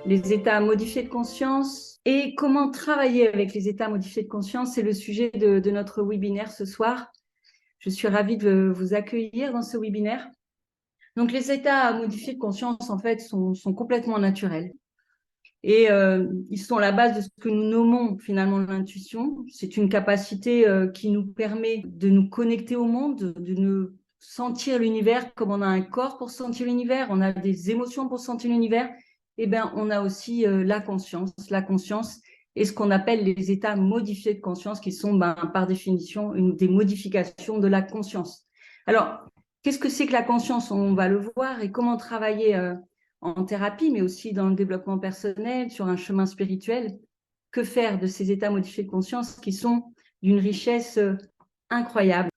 les états modifiés de conscience et comment travailler avec les états modifiés de conscience. C'est le sujet de notre webinaire ce soir. Je suis ravie de vous accueillir dans ce webinaire. Donc, les états modifiés de conscience, en fait, sont complètement naturels. Et ils sont la base de ce que nous nommons finalement l'intuition. C'est une capacité qui nous permet de nous connecter au monde, de nous sentir l'univers comme on a un corps pour sentir l'univers, on a des émotions pour sentir l'univers. Eh bien, on a aussi la conscience. La conscience est ce qu'on appelle les états modifiés de conscience, qui sont par définition des modifications de la conscience. Alors, qu'est-ce que c'est que la conscience? On va le voir et comment travailler en thérapie, mais aussi dans le développement personnel, sur un chemin spirituel. Que faire de ces états modifiés de conscience qui sont d'une richesse incroyable?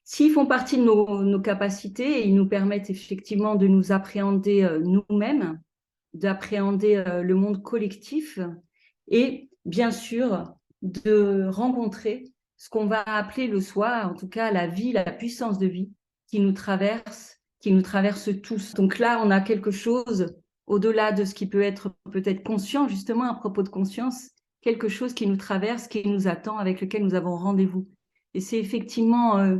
S'ils font partie de nos capacités et ils nous permettent effectivement de nous appréhender nous-mêmes, d'appréhender le monde collectif et bien sûr de rencontrer ce qu'on va appeler le soi, en tout cas la vie, la puissance de vie qui nous traverse tous. Donc là, on a quelque chose au-delà de ce qui peut être peut-être conscient, justement à propos de conscience, quelque chose qui nous traverse, qui nous attend, avec lequel nous avons rendez-vous. Et c'est effectivement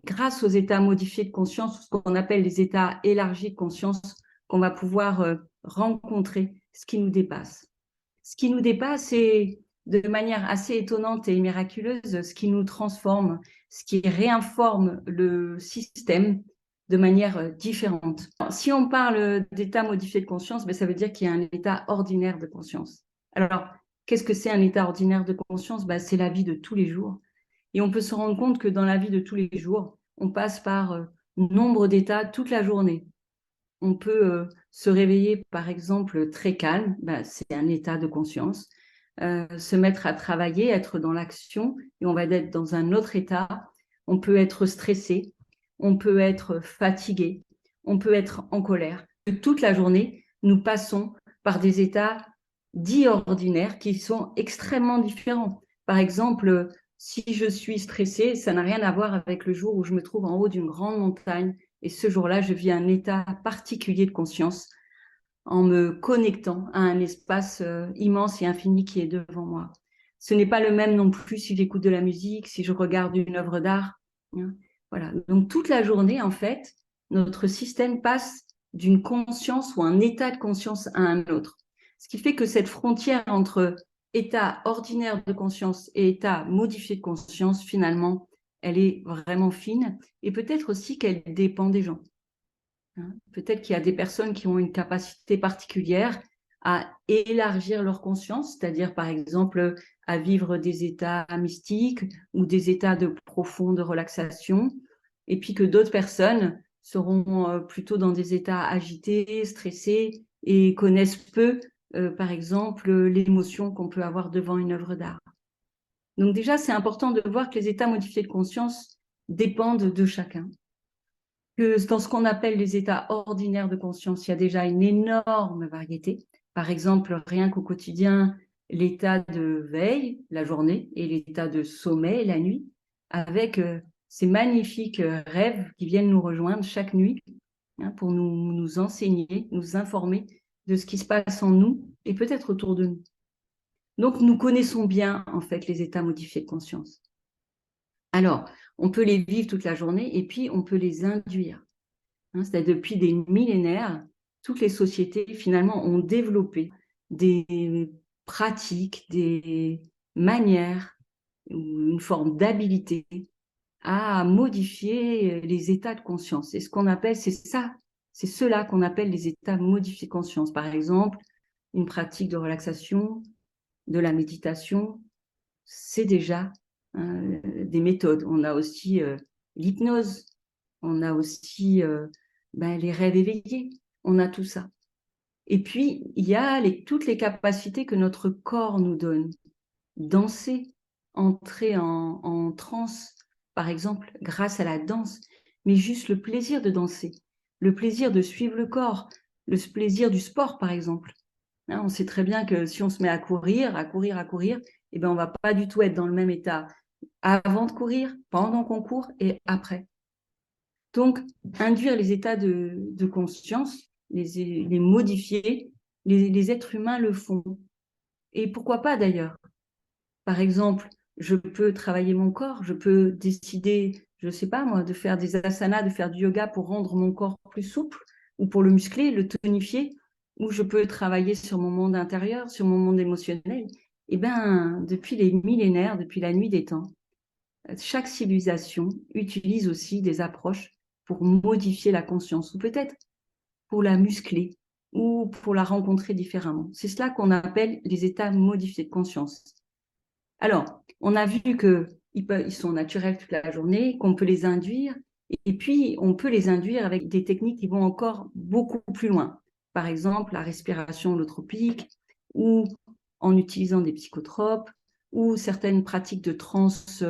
grâce aux états modifiés de conscience, ce qu'on appelle les états élargis de conscience, qu'on va pouvoir rencontrer ce qui nous dépasse. Ce qui nous dépasse, c'est de manière assez étonnante et miraculeuse, ce qui nous transforme, ce qui réinforme le système de manière différente. Si on parle d'état modifié de conscience, ça veut dire qu'il y a un état ordinaire de conscience. Alors, qu'est-ce que c'est un état ordinaire de conscience? C'est la vie de tous les jours. Et on peut se rendre compte que dans la vie de tous les jours, on passe par nombre d'états toute la journée. On peut se réveiller, par exemple, très calme, c'est un état de conscience. Se mettre à travailler, être dans l'action, et on va être dans un autre état. On peut être stressé, on peut être fatigué, on peut être en colère. Toute la journée, nous passons par des états dits ordinaires qui sont extrêmement différents. Par exemple, si je suis stressée, ça n'a rien à voir avec le jour où je me trouve en haut d'une grande montagne et ce jour-là, je vis un état particulier de conscience en me connectant à un espace immense et infini qui est devant moi. Ce n'est pas le même non plus si j'écoute de la musique, si je regarde une œuvre d'art. Voilà. Donc toute la journée, en fait, notre système passe d'une conscience ou un état de conscience à un autre. Ce qui fait que cette frontière entre état ordinaire de conscience et état modifié de conscience, finalement, elle est vraiment fine et peut-être aussi qu'elle dépend des gens. Peut-être qu'il y a des personnes qui ont une capacité particulière à élargir leur conscience, c'est-à-dire par exemple à vivre des états mystiques ou des états de profonde relaxation, et puis que d'autres personnes seront plutôt dans des états agités, stressés et connaissent peu, par exemple, l'émotion qu'on peut avoir devant une œuvre d'art. Donc déjà, c'est important de voir que les états modifiés de conscience dépendent de chacun. Que dans ce qu'on appelle les états ordinaires de conscience, il y a déjà une énorme variété. Par exemple, rien qu'au quotidien, l'état de veille, la journée, et l'état de sommeil, la nuit, avec ces magnifiques rêves qui viennent nous rejoindre chaque nuit pour nous enseigner, nous informer de ce qui se passe en nous et peut-être autour de nous. Donc, nous connaissons bien, en fait, les états modifiés de conscience. Alors, on peut les vivre toute la journée et puis on peut les induire. C'est-à-dire depuis des millénaires, toutes les sociétés, finalement, ont développé des pratiques, des manières, une forme d'habilité à modifier les états de conscience. Et ce qu'on appelle, c'est cela qu'on appelle les états modifiés de conscience. Par exemple, une pratique de relaxation, de la méditation, c'est déjà des méthodes. On a aussi l'hypnose, on a aussi les rêves éveillés, on a tout ça. Et puis, il y a toutes les capacités que notre corps nous donne. Danser, entrer en transe, par exemple, grâce à la danse, mais juste le plaisir de danser, le plaisir de suivre le corps, le plaisir du sport, par exemple. On sait très bien que si on se met à courir, on ne va pas du tout être dans le même état avant de courir, pendant qu'on court et après. Donc, induire les états de conscience, les modifier, les êtres humains le font. Et pourquoi pas d'ailleurs? Par exemple, je peux travailler mon corps, je peux décider, je ne sais pas moi, de faire des asanas, de faire du yoga pour rendre mon corps plus souple, ou pour le muscler, le tonifier, ou je peux travailler sur mon monde intérieur, sur mon monde émotionnel. Eh bien, depuis les millénaires, depuis la nuit des temps, chaque civilisation utilise aussi des approches pour modifier la conscience, ou peut-être pour la muscler, ou pour la rencontrer différemment. C'est cela qu'on appelle les états modifiés de conscience. Alors, on a vu qu'ils sont naturels toute la journée, qu'on peut les induire, et puis on peut les induire avec des techniques qui vont encore beaucoup plus loin. Par exemple, la respiration holotropique, ou en utilisant des psychotropes, ou certaines pratiques de transe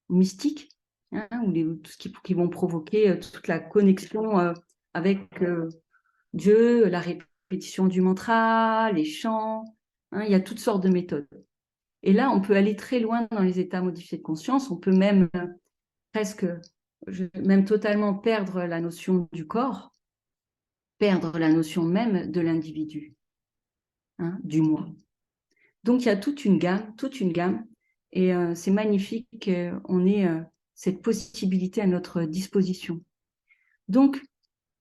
mystique, hein, ou tout ce qui vont provoquer toute la connexion avec Dieu, la répétition du mantra, les chants, hein, il y a toutes sortes de méthodes. Et là, on peut aller très loin dans les états modifiés de conscience. On peut même presque, même totalement perdre la notion du corps, perdre la notion même de l'individu, hein, du moi. Donc, il y a toute une gamme. Et c'est magnifique qu'on ait cette possibilité à notre disposition. Donc,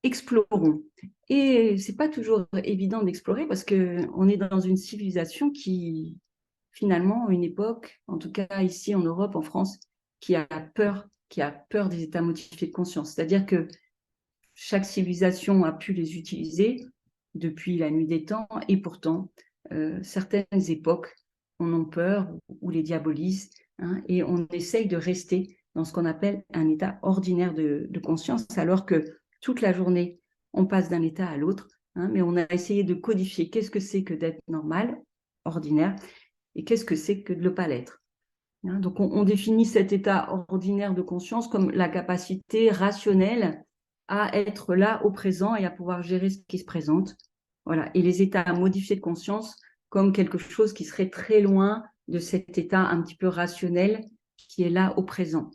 explorons. Et c'est pas toujours évident d'explorer parce qu'on est dans une civilisation qui, finalement, une époque, en tout cas ici en Europe, en France, qui a peur des états modifiés de conscience. C'est-à-dire que chaque civilisation a pu les utiliser depuis la nuit des temps, et pourtant, certaines époques en ont peur ou les diabolisent, hein, et on essaye de rester dans ce qu'on appelle un état ordinaire de conscience, alors que toute la journée, on passe d'un état à l'autre, hein, mais on a essayé de codifier qu'est-ce que c'est que d'être normal, ordinaire, et qu'est-ce que c'est que de ne pas l'être. Hein, donc, on définit cet état ordinaire de conscience comme la capacité rationnelle à être là au présent et à pouvoir gérer ce qui se présente. Voilà. Et les états modifiés de conscience comme quelque chose qui serait très loin de cet état un petit peu rationnel qui est là au présent.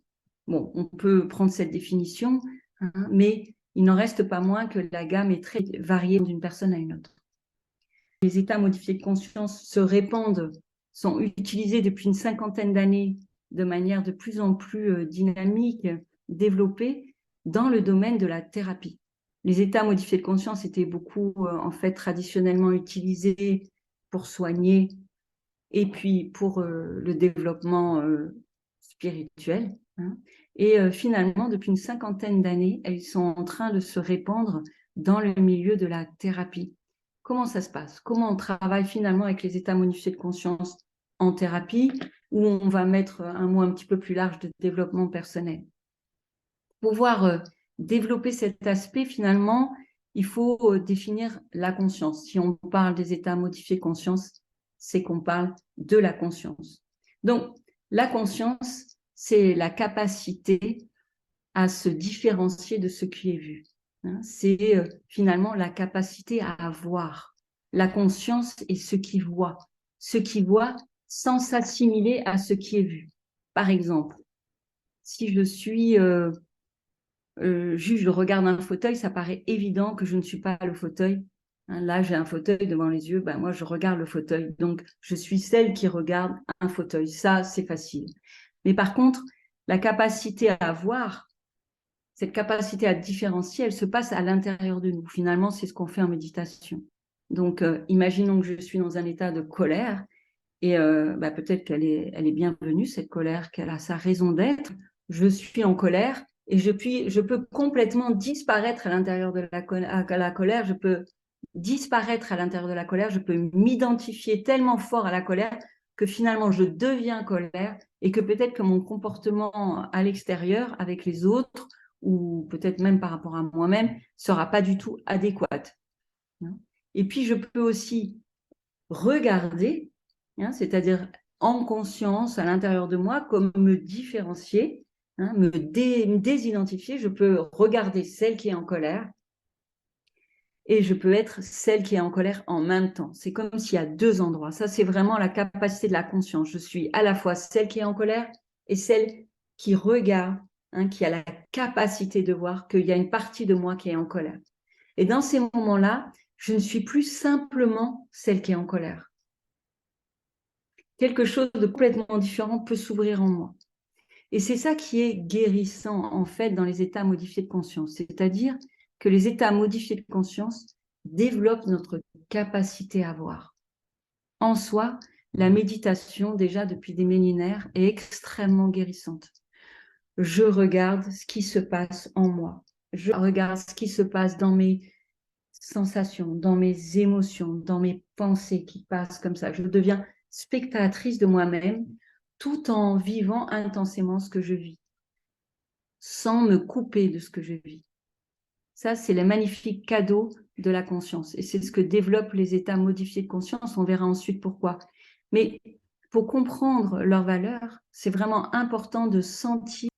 Bon, on peut prendre cette définition, hein, mais il n'en reste pas moins que la gamme est très variée d'une personne à une autre. Les états modifiés de conscience se répandent, sont utilisés depuis une cinquantaine d'années de manière de plus en plus dynamique, développée dans le domaine de la thérapie. Les états modifiés de conscience étaient beaucoup, en fait, traditionnellement utilisés pour soigner et puis pour le développement spirituel. Hein. Et finalement, depuis une cinquantaine d'années, elles sont en train de se répandre dans le milieu de la thérapie. Comment ça se passe? Comment on travaille finalement avec les états modifiés de conscience en thérapie, où on va mettre un mot un petit peu plus large de développement personnel? Pour pouvoir développer cet aspect, finalement, il faut définir la conscience. Si on parle des états modifiés de conscience, c'est qu'on parle de la conscience. Donc, la conscience, c'est la capacité à se différencier de ce qui est vu. Hein, c'est finalement la capacité à voir. La conscience est ce qui voit sans s'assimiler à ce qui est vu. Par exemple, si je suis juste je regarde un fauteuil, ça paraît évident que je ne suis pas le fauteuil. Hein, là, j'ai un fauteuil devant les yeux, ben, moi, je regarde le fauteuil. Donc, je suis celle qui regarde un fauteuil. Ça, c'est facile. Mais par contre, la capacité à voir, cette capacité à différencier, elle se passe à l'intérieur de nous. Finalement, c'est ce qu'on fait en méditation. Donc, imaginons que je suis dans un état de colère et peut-être qu'elle elle est bienvenue, cette colère, qu'elle a sa raison d'être. Je suis en colère et je peux complètement disparaître à l'intérieur de la colère. Je peux disparaître à l'intérieur de la colère. Je peux m'identifier tellement fort à la colère que finalement, je deviens colère et que peut-être que mon comportement à l'extérieur, avec les autres, ou peut-être même par rapport à moi-même, sera pas du tout adéquate. Et puis, je peux aussi regarder, hein, c'est-à-dire en conscience à l'intérieur de moi, comme me différencier, hein, me désidentifier. Je peux regarder celle qui est en colère et je peux être celle qui est en colère en même temps. C'est comme s'il y a deux endroits. Ça, c'est vraiment la capacité de la conscience. Je suis à la fois celle qui est en colère et celle qui regarde, hein, qui a la capacité de voir qu'il y a une partie de moi qui est en colère. Et dans ces moments-là, je ne suis plus simplement celle qui est en colère. Quelque chose de complètement différent peut s'ouvrir en moi. Et c'est ça qui est guérissant, en fait, dans les états modifiés de conscience. C'est-à-dire que les états modifiés de conscience développent notre capacité à voir. En soi, la méditation, déjà depuis des millénaires, est extrêmement guérissante. Je regarde ce qui se passe en moi. Je regarde ce qui se passe dans mes sensations, dans mes émotions, dans mes pensées qui passent comme ça. Je deviens spectatrice de moi-même tout en vivant intensément ce que je vis, sans me couper de ce que je vis. Ça, c'est le magnifique cadeau de la conscience. Et c'est ce que développent les états modifiés de conscience. On verra ensuite pourquoi. Mais pour comprendre leur valeur, c'est vraiment important de sentir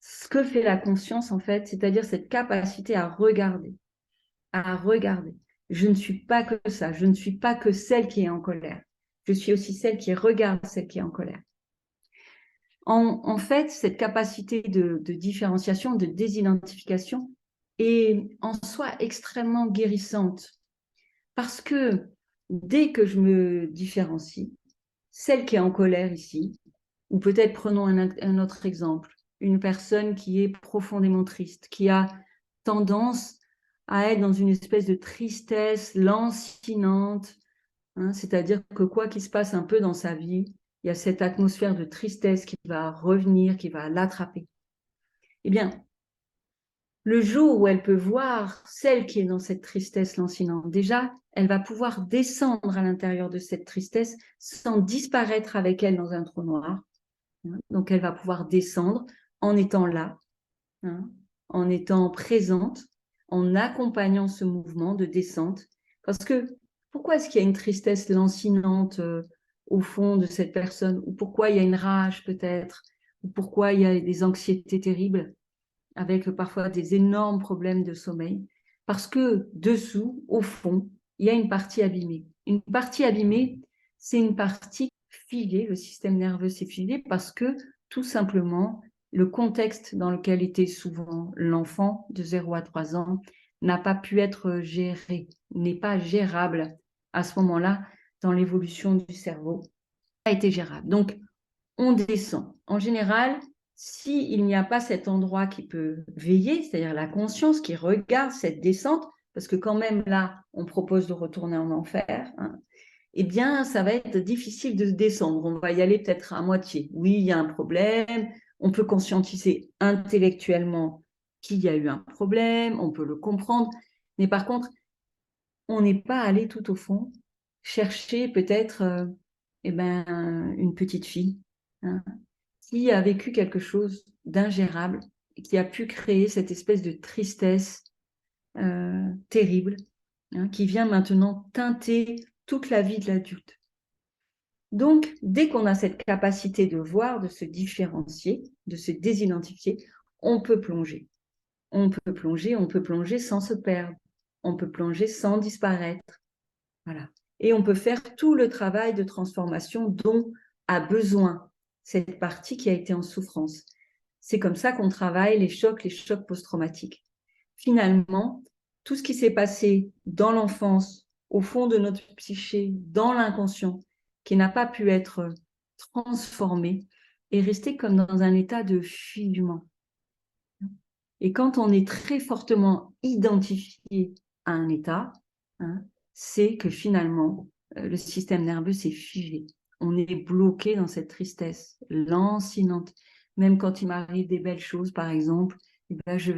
ce que fait la conscience, en fait, c'est-à-dire cette capacité à regarder, à regarder. Je ne suis pas que ça. Je ne suis pas que celle qui est en colère. Je suis aussi celle qui regarde celle qui est en colère. En fait, cette capacité de différenciation, de désidentification est en soi extrêmement guérissante parce que dès que je me différencie, celle qui est en colère ici, ou peut-être prenons un autre exemple, une personne qui est profondément triste, qui a tendance à être dans une espèce de tristesse lancinante, hein, c'est-à-dire que quoi qu'il se passe un peu dans sa vie, il y a cette atmosphère de tristesse qui va revenir, qui va l'attraper. Eh bien, le jour où elle peut voir celle qui est dans cette tristesse lancinante, déjà, elle va pouvoir descendre à l'intérieur de cette tristesse sans disparaître avec elle dans un trou noir. Donc, elle va pouvoir descendre en étant là, hein, en étant présente, en accompagnant ce mouvement de descente. Parce que pourquoi est-ce qu'il y a une tristesse lancinante au fond de cette personne? Ou pourquoi il y a une rage peut-être? Ou pourquoi il y a des anxiétés terribles avec parfois des énormes problèmes de sommeil? Parce que dessous, au fond, il y a une partie abîmée. Une partie abîmée, c'est une partie figée, le système nerveux s'est figé parce que tout simplement, le contexte dans lequel était souvent l'enfant de 0 à 3 ans n'a pas pu être géré, n'est pas gérable à ce moment-là dans l'évolution du cerveau, n'a pas été gérable. Donc, on descend. En général, s'il n'y a pas cet endroit qui peut veiller, c'est-à-dire la conscience qui regarde cette descente, parce que quand même là, on propose de retourner en enfer, hein, eh bien, ça va être difficile de descendre. On va y aller peut-être à moitié. Oui, il y a un problème. On peut conscientiser intellectuellement qu'il y a eu un problème. On peut le comprendre. Mais par contre, on n'est pas allé tout au fond chercher peut-être une petite fille, hein, qui a vécu quelque chose d'ingérable et qui a pu créer cette espèce de tristesse terrible, hein, qui vient maintenant teinter toute la vie de l'adulte. Donc, dès qu'on a cette capacité de voir, de se différencier, de se désidentifier, on peut plonger. On peut plonger sans se perdre. On peut plonger sans disparaître. Voilà. Et on peut faire tout le travail de transformation dont a besoin cette partie qui a été en souffrance. C'est comme ça qu'on travaille les chocs post-traumatiques. Finalement, tout ce qui s'est passé dans l'enfance, au fond de notre psyché, dans l'inconscient, qui n'a pas pu être transformé, est resté comme dans un état de figement. Et quand on est très fortement identifié à un état, hein, c'est que finalement, le système nerveux s'est figé. On est bloqué dans cette tristesse lancinante. Même quand il m'arrive des belles choses, par exemple, eh ben je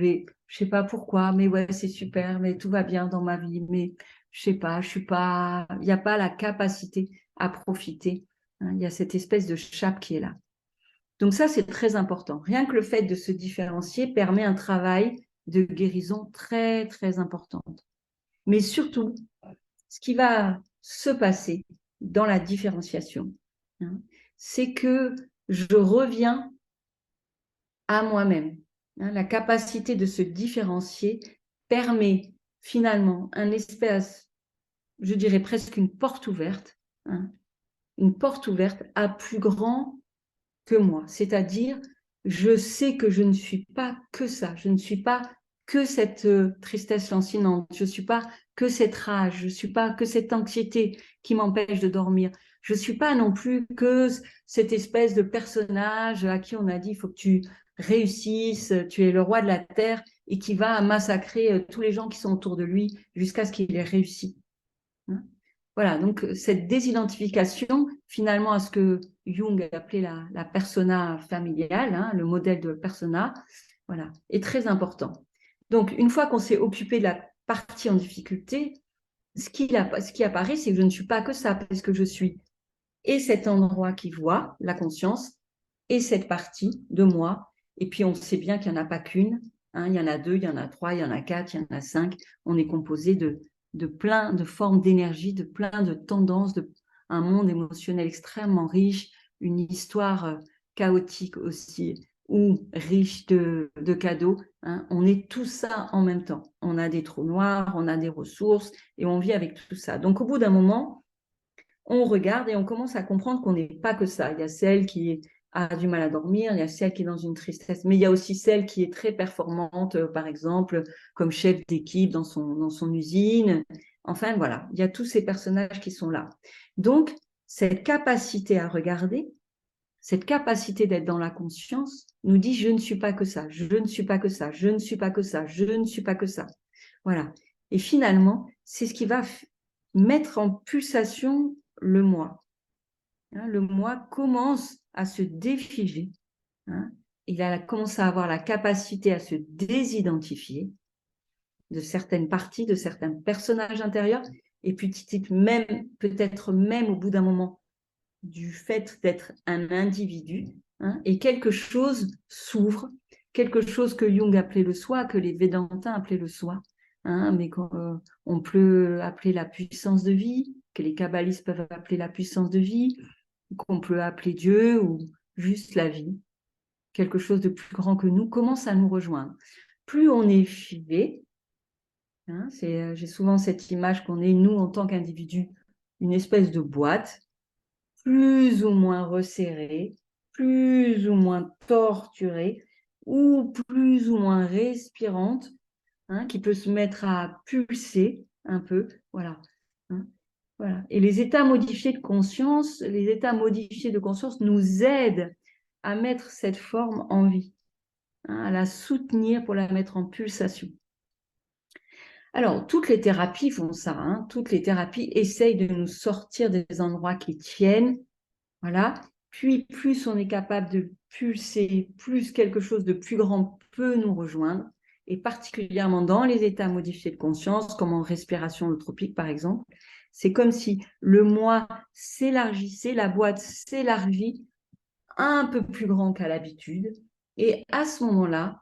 sais pas pourquoi, mais ouais, c'est super, mais tout va bien dans ma vie, mais je sais pas, il n'y a pas la capacité à profiter, hein, il y a cette espèce de chape qui est là. Donc ça, c'est très important. Rien que le fait de se différencier permet un travail de guérison très, très important. Mais surtout, ce qui va se passer dans la différenciation, hein, c'est que je reviens à moi-même. Hein, la capacité de se différencier permet finalement un espace, je dirais presque une porte ouverte, hein, une porte ouverte à plus grand que moi. C'est-à-dire, je sais que je ne suis pas que ça. Je ne suis pas que cette tristesse lancinante, je ne suis pas que cette rage, je ne suis pas que cette anxiété qui m'empêche de dormir. Je ne suis pas non plus que cette espèce de personnage à qui on a dit il faut que tu réussisses, tu es le roi de la terre et qui va massacrer tous les gens qui sont autour de lui jusqu'à ce qu'il ait réussi. Hein. Voilà, donc cette désidentification, finalement, à ce que Jung appelait la persona familiale, hein, le modèle de persona, voilà, est très important. Donc, une fois qu'on s'est occupé de la partie en difficulté, ce qui apparaît, c'est que je ne suis pas que ça, parce que je suis et cet endroit qui voit, la conscience, et cette partie de moi. Et puis, on sait bien qu'il n'y en a pas qu'une. Hein, il y en a deux, il y en a trois, il y en a quatre, il y en a cinq. On est composé de plein de formes d'énergie, de plein de tendances, un monde émotionnel extrêmement riche, une histoire chaotique aussi, ou riche de cadeaux. Hein. On est tout ça en même temps. On a des trous noirs, on a des ressources, et on vit avec tout ça. Donc, au bout d'un moment, on regarde et on commence à comprendre qu'on n'est pas que ça. Il y a celle qui a du mal à dormir, il y a celle qui est dans une tristesse, mais il y a aussi celle qui est très performante, par exemple, comme chef d'équipe dans son usine. Enfin, voilà, il y a tous ces personnages qui sont là. Donc, cette capacité à regarder, cette capacité d'être dans la conscience, nous dit « je ne suis pas que ça, je ne suis pas que ça, je ne suis pas que ça, je ne suis pas que ça ». Voilà. Et finalement, c'est ce qui va mettre en pulsation le moi. Hein, le moi commence à se défiger. Hein, il a commencé à avoir la capacité à se désidentifier de certaines parties, de certains personnages intérieurs, et puis même, peut-être même au bout d'un moment, du fait d'être un individu, hein, et quelque chose s'ouvre, quelque chose que Jung appelait le soi, que les Védantins appelaient le soi, hein, mais qu'on peut appeler la puissance de vie, que les kabbalistes peuvent appeler la puissance de vie, qu'on peut appeler Dieu ou juste la vie. Quelque chose de plus grand que nous commence à nous rejoindre. Plus on est figé, hein, j'ai souvent cette image qu'on est, nous, en tant qu'individus, une espèce de boîte, plus ou moins resserrée, plus ou moins torturée, ou plus ou moins respirante, hein, qui peut se mettre à pulser un peu, voilà. Hein, voilà. Et les états modifiés de conscience, nous aident à mettre cette forme en vie, hein, à la soutenir pour la mettre en pulsation. Alors, toutes les thérapies font ça, hein, toutes les thérapies essayent de nous sortir des endroits qui tiennent, voilà. Puis, plus on est capable de pulser, plus quelque chose de plus grand peut nous rejoindre, et particulièrement dans les états modifiés de conscience, comme en respiration holotropique, par exemple. C'est comme si le moi s'élargissait, la boîte s'élargit un peu plus grand qu'à l'habitude, et à ce moment-là,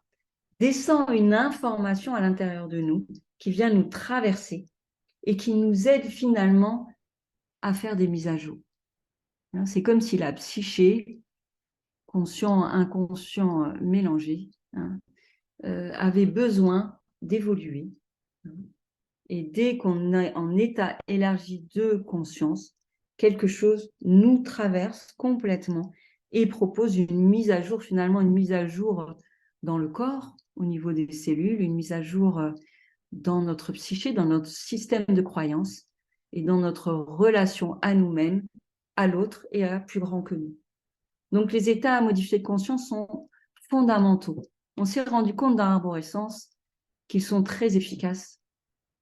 descend une information à l'intérieur de nous qui vient nous traverser et qui nous aide finalement à faire des mises à jour. C'est comme si la psyché, conscient, inconscient, mélangé, hein, avait besoin d'évoluer. Et dès qu'on est en état élargi de conscience, quelque chose nous traverse complètement et propose une mise à jour, finalement une mise à jour dans le corps, au niveau des cellules, une mise à jour dans notre psyché, dans notre système de croyances et dans notre relation à nous-mêmes, à l'autre et à plus grand que nous. Donc, les états modifiés de conscience sont fondamentaux. On s'est rendu compte dans l'arborescence qu'ils sont très efficaces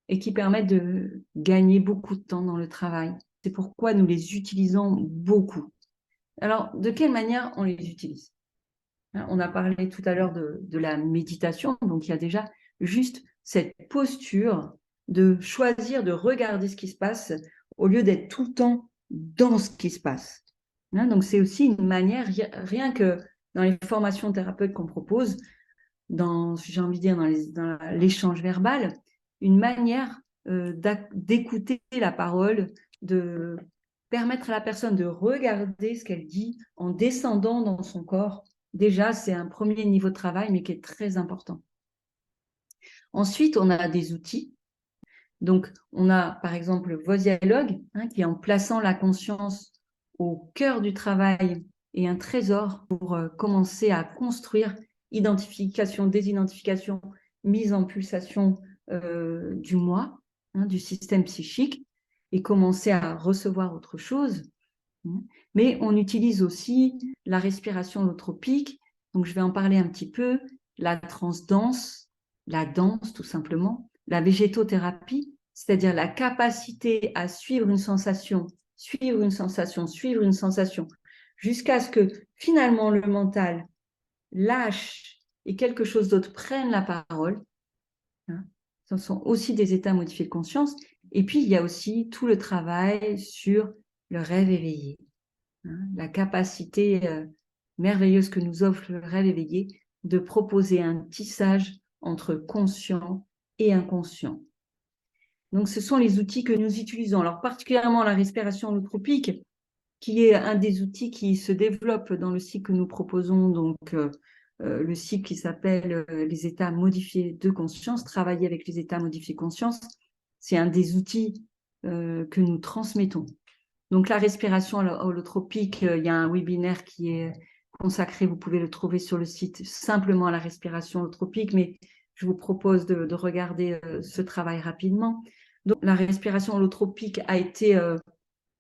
et qui permettent de gagner beaucoup de temps dans le travail. C'est pourquoi nous les utilisons beaucoup. Alors, de quelle manière on les utilise? On a parlé tout à l'heure de la méditation, donc il y a déjà juste cette posture de choisir de regarder ce qui se passe au lieu d'être tout le temps dans ce qui se passe. Donc c'est aussi une manière, rien que dans les formations thérapeutes qu'on propose, j'ai envie de dire dans l'échange verbal, une manière d'écouter la parole, de permettre à la personne de regarder ce qu'elle dit en descendant dans son corps. Déjà, c'est un premier niveau de travail, mais qui est très important. Ensuite, on a des outils. Donc, on a par exemple le Vozialogue, hein, qui est en plaçant la conscience au cœur du travail et un trésor pour commencer à construire identification, désidentification, mise en pulsation du moi, du système psychique, et commencer à recevoir autre chose. Mais on utilise aussi la respiration holotropique, donc je vais en parler un petit peu, la transdanse, la danse tout simplement, la végétothérapie, c'est-à-dire la capacité à suivre une sensation, suivre une sensation, suivre une sensation, jusqu'à ce que finalement le mental lâche et quelque chose d'autre prenne la parole. Ce sont aussi des états modifiés de conscience. Et puis, il y a aussi tout le travail sur le rêve éveillé. La capacité merveilleuse que nous offre le rêve éveillé de proposer un tissage entre conscient et inconscient. Donc, ce sont les outils que nous utilisons. Alors, particulièrement la respiration holotropique, qui est un des outils qui se développe dans le cycle que nous proposons, donc le cycle qui s'appelle les états modifiés de conscience, travailler avec les états modifiés de conscience, c'est un des outils que nous transmettons. Donc la respiration holotropique, il y a un webinaire qui est consacré, vous pouvez le trouver sur le site, simplement à la respiration holotropique, mais je vous propose de regarder ce travail rapidement. Donc la respiration holotropique a été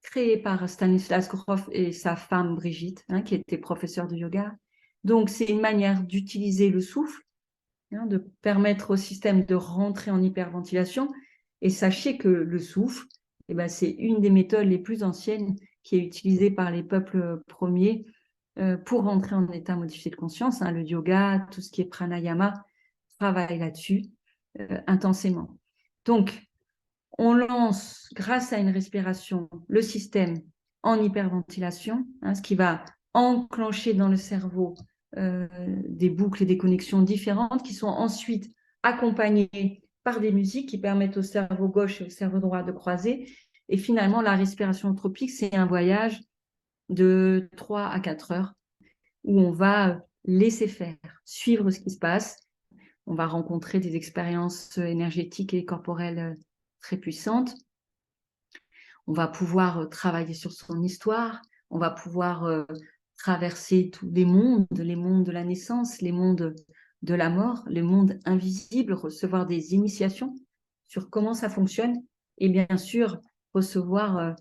créée par Stanislas Grof et sa femme Brigitte, qui était professeure de yoga. Donc c'est une manière d'utiliser le souffle, de permettre au système de rentrer en hyperventilation. Et sachez que le souffle, c'est une des méthodes les plus anciennes qui est utilisée par les peuples premiers pour rentrer en état modifié de conscience. Le yoga, tout ce qui est pranayama, travaille là-dessus intensément. Donc, on lance, grâce à une respiration, le système en hyperventilation, ce qui va enclencher dans le cerveau des boucles et des connexions différentes qui sont ensuite accompagnées par des musiques qui permettent au cerveau gauche et au cerveau droit de croiser. Et finalement, la respiration holotropique, c'est un voyage de 3 à 4 heures où on va laisser faire, suivre ce qui se passe. On va rencontrer des expériences énergétiques et corporelles très puissantes. On va pouvoir travailler sur son histoire, on va pouvoir traverser tous les mondes de la naissance, les mondes de la mort, les mondes invisibles, recevoir des initiations sur comment ça fonctionne et bien sûr recevoir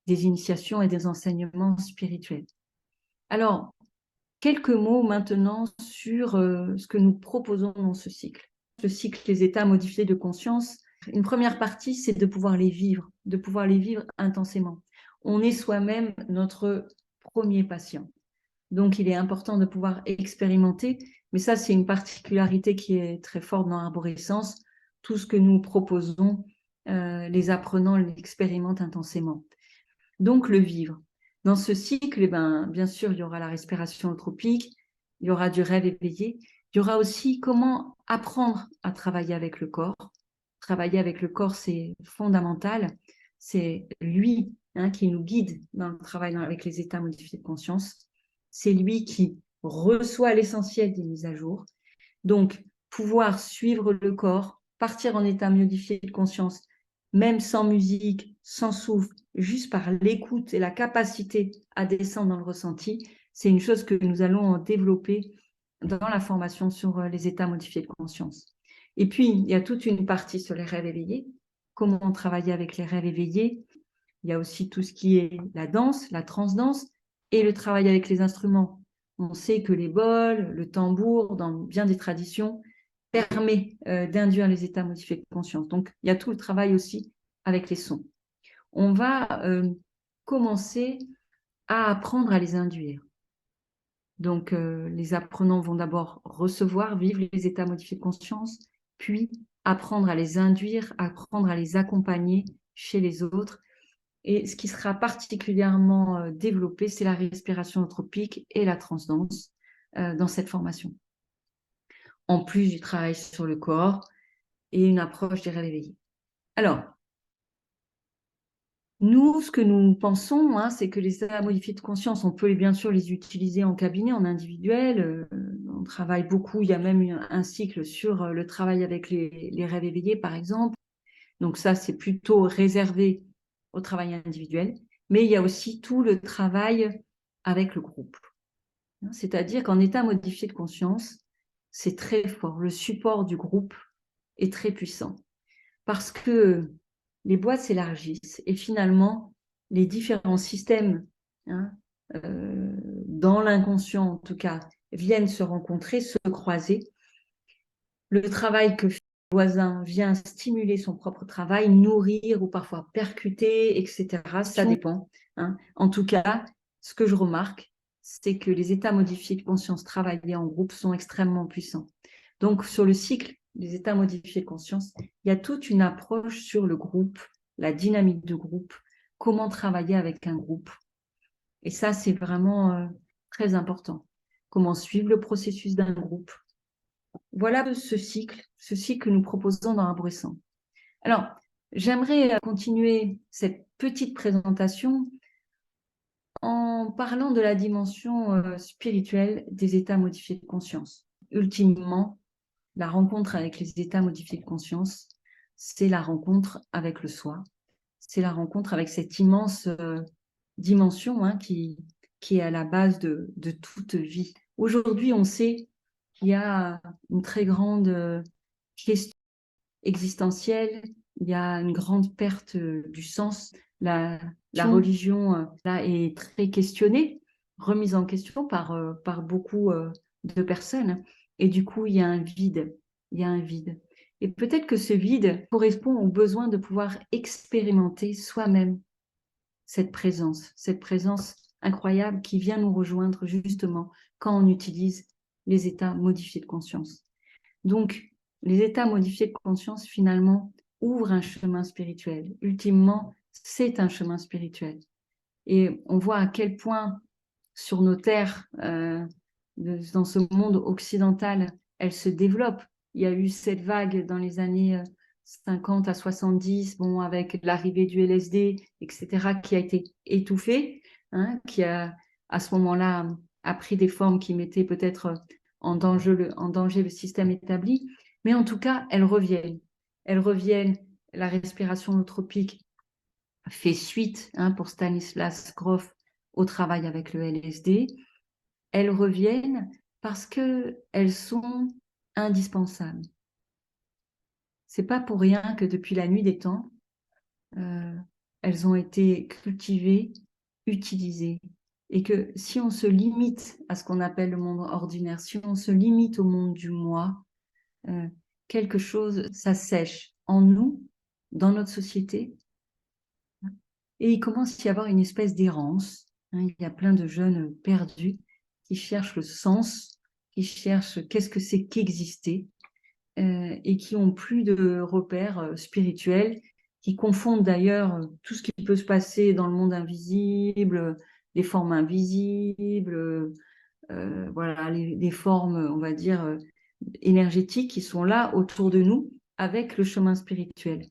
des initiations et des enseignements spirituels. Alors, quelques mots maintenant sur ce que nous proposons dans ce cycle. Le cycle des états modifiés de conscience, une première partie, c'est de pouvoir les vivre intensément. On est soi-même notre premier patient. Donc, il est important de pouvoir expérimenter, mais ça, c'est une particularité qui est très forte dans l'arborescence. Tout ce que nous proposons, les apprenants l'expérimentent intensément. Donc, le vivre. Dans ce cycle, bien sûr, il y aura la respiration holotropique, il y aura du rêve éveillé, il y aura aussi comment apprendre à travailler avec le corps. Travailler avec le corps, c'est fondamental. C'est lui qui nous guide dans le travail avec les états modifiés de conscience. C'est lui qui reçoit l'essentiel des mises à jour. Donc, pouvoir suivre le corps, partir en état modifié de conscience, même sans musique, sans souffle, juste par l'écoute et la capacité à descendre dans le ressenti, c'est une chose que nous allons développer dans la formation sur les états modifiés de conscience. Et puis, il y a toute une partie sur les rêves éveillés, comment travailler avec les rêves éveillés. Il y a aussi tout ce qui est la danse, la transdanse et le travail avec les instruments. On sait que les bols, le tambour, dans bien des traditions, permet d'induire les états modifiés de conscience. Donc, il y a tout le travail aussi avec les sons. On va commencer à apprendre à les induire. Donc, les apprenants vont d'abord recevoir, vivre les états modifiés de conscience, puis apprendre à les induire, apprendre à les accompagner chez les autres. Et ce qui sera particulièrement développé, c'est la respiration holotropique et la transdanse dans cette formation. En plus du travail sur le corps et une approche des rêves éveillés. Alors, nous, ce que nous pensons, c'est que les états modifiés de conscience, on peut bien sûr les utiliser en cabinet, en individuel. On travaille beaucoup, il y a même un cycle sur le travail avec les rêves éveillés, par exemple. Donc ça, c'est plutôt réservé au travail individuel. Mais il y a aussi tout le travail avec le groupe. C'est-à-dire qu'en état modifié de conscience, c'est très fort. Le support du groupe est très puissant parce que les boîtes s'élargissent et finalement, les différents systèmes, hein, dans l'inconscient en tout cas, viennent se rencontrer, se croiser. Le travail que fait le voisin vient stimuler son propre travail, nourrir ou parfois percuter, etc. Ça dépend. Hein. En tout cas, ce que je remarque, c'est que les états modifiés de conscience travaillés en groupe sont extrêmement puissants. Donc, sur le cycle des états modifiés de conscience, il y a toute une approche sur le groupe, la dynamique de groupe, comment travailler avec un groupe. Et ça, c'est vraiment très important. Comment suivre le processus d'un groupe. Voilà ce cycle que nous proposons dans Arborescent. Alors, j'aimerais continuer cette petite présentation en parlant de la dimension spirituelle des états modifiés de conscience. Ultimement, la rencontre avec les états modifiés de conscience, c'est la rencontre avec le soi, c'est la rencontre avec cette immense dimension hein, qui est à la base de toute vie. Aujourd'hui, on sait qu'il y a une très grande question existentielle, il y a une grande perte du sens. La religion là, est très questionnée, remise en question par beaucoup de personnes. Et du coup, il y a un vide. Il y a un vide. Et peut-être que ce vide correspond au besoin de pouvoir expérimenter soi-même cette présence incroyable qui vient nous rejoindre justement quand on utilise les états modifiés de conscience. Donc, les états modifiés de conscience, finalement, ouvrent un chemin spirituel. Ultimement, c'est un chemin spirituel. Et on voit à quel point, sur nos terres, dans ce monde occidental, elle se développe. Il y a eu cette vague dans les années 50 à 70, bon, avec l'arrivée du LSD, etc., qui a été étouffée, hein, qui a, à ce moment-là, a pris des formes qui mettaient peut-être en danger le système établi. Mais en tout cas, elles reviennent. Elles reviennent. La respiration holotropique fait suite hein, pour Stanislas Grof au travail avec le LSD. Elles reviennent parce qu'elles sont indispensables. C'est pas pour rien que depuis la nuit des temps, elles ont été cultivées, utilisées. Et que si on se limite à ce qu'on appelle le monde ordinaire, si on se limite au monde du moi, quelque chose s'assèche en nous, dans notre société, et il commence à y avoir une espèce d'errance. Hein, il y a plein de jeunes perdus qui cherchent le sens, qui cherchent qu'est-ce que c'est qu'exister, et qui ont plus de repères spirituels, qui confondent d'ailleurs tout ce qui peut se passer dans le monde invisible, les formes invisibles, voilà, les formes, on va dire, énergétiques qui sont là autour de nous avec le chemin spirituel.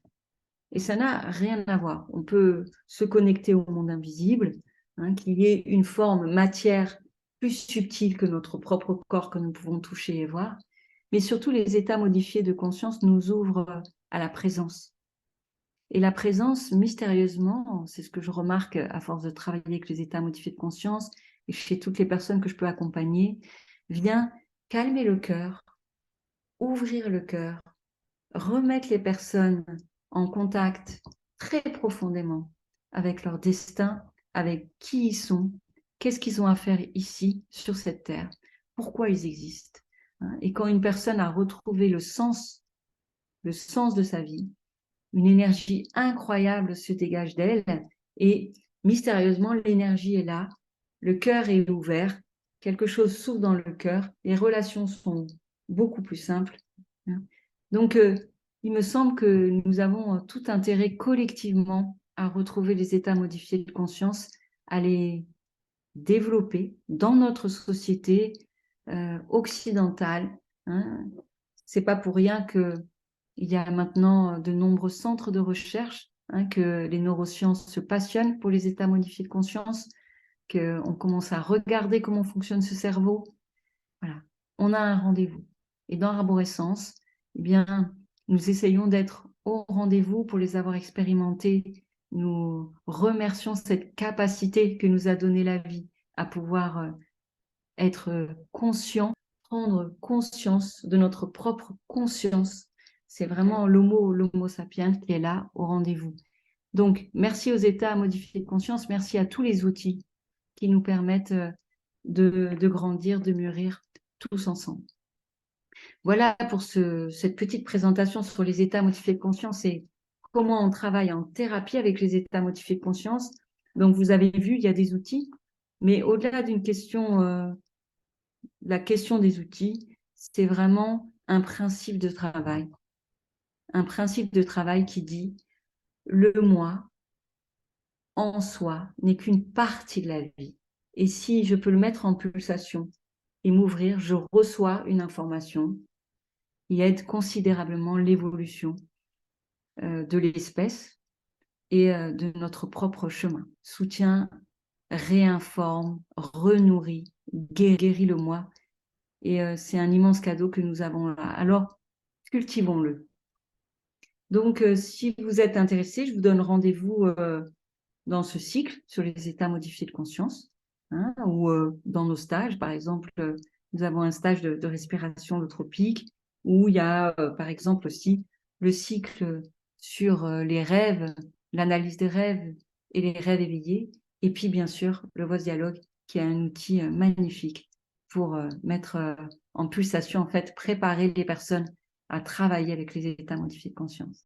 Et ça n'a rien à voir. On peut se connecter au monde invisible, hein, qu'il y ait une forme matière plus subtile que notre propre corps que nous pouvons toucher et voir. Mais surtout, les états modifiés de conscience nous ouvrent à la présence. Et la présence, mystérieusement, c'est ce que je remarque à force de travailler avec les états modifiés de conscience et chez toutes les personnes que je peux accompagner, vient calmer le cœur, ouvrir le cœur, remettre les personnes en contact très profondément avec leur destin, avec qui ils sont, qu'est-ce qu'ils ont à faire ici, sur cette terre, pourquoi ils existent. Et quand une personne a retrouvé le sens de sa vie, une énergie incroyable se dégage d'elle et mystérieusement, l'énergie est là, le cœur est ouvert, quelque chose s'ouvre dans le cœur, les relations sont beaucoup plus simples. Donc, il me semble que nous avons tout intérêt collectivement à retrouver les états modifiés de conscience, à les développer dans notre société occidentale. Hein. C'est pas pour rien qu'il y a maintenant de nombreux centres de recherche, hein, que les neurosciences se passionnent pour les états modifiés de conscience, qu'on commence à regarder comment fonctionne ce cerveau. Voilà, on a un rendez-vous. Et dans Arborescence, eh bien, nous essayons d'être au rendez-vous pour les avoir expérimentés. Nous remercions cette capacité que nous a donnée la vie à pouvoir être conscient, prendre conscience de notre propre conscience. C'est vraiment l'homo sapiens qui est là au rendez-vous. Donc, merci aux états modifiés de conscience, merci à tous les outils qui nous permettent de grandir, de mûrir tous ensemble. Voilà pour cette petite présentation sur les états modifiés de conscience et comment on travaille en thérapie avec les états modifiés de conscience. Donc, vous avez vu, il y a des outils, mais au-delà d'une question, la question des outils, c'est vraiment un principe de travail. Un principe de travail qui dit le moi en soi n'est qu'une partie de la vie. Et si je peux le mettre en pulsation et m'ouvrir, je reçois une information qui aide considérablement l'évolution de l'espèce et de notre propre chemin. Soutient, réinforme, renourrit, guérit le moi. Et c'est un immense cadeau que nous avons là. Alors, cultivons-le. Donc, si vous êtes intéressé, je vous donne rendez-vous dans ce cycle sur les états modifiés de conscience, hein, ou dans nos stages. Par exemple, nous avons un stage de respiration holotropique où il y a, par exemple, aussi le cycle sur les rêves, l'analyse des rêves et les rêves éveillés. Et puis, bien sûr, le Voice Dialogue, qui est un outil magnifique pour mettre en pulsation, en fait, préparer les personnes à travailler avec les états modifiés de conscience.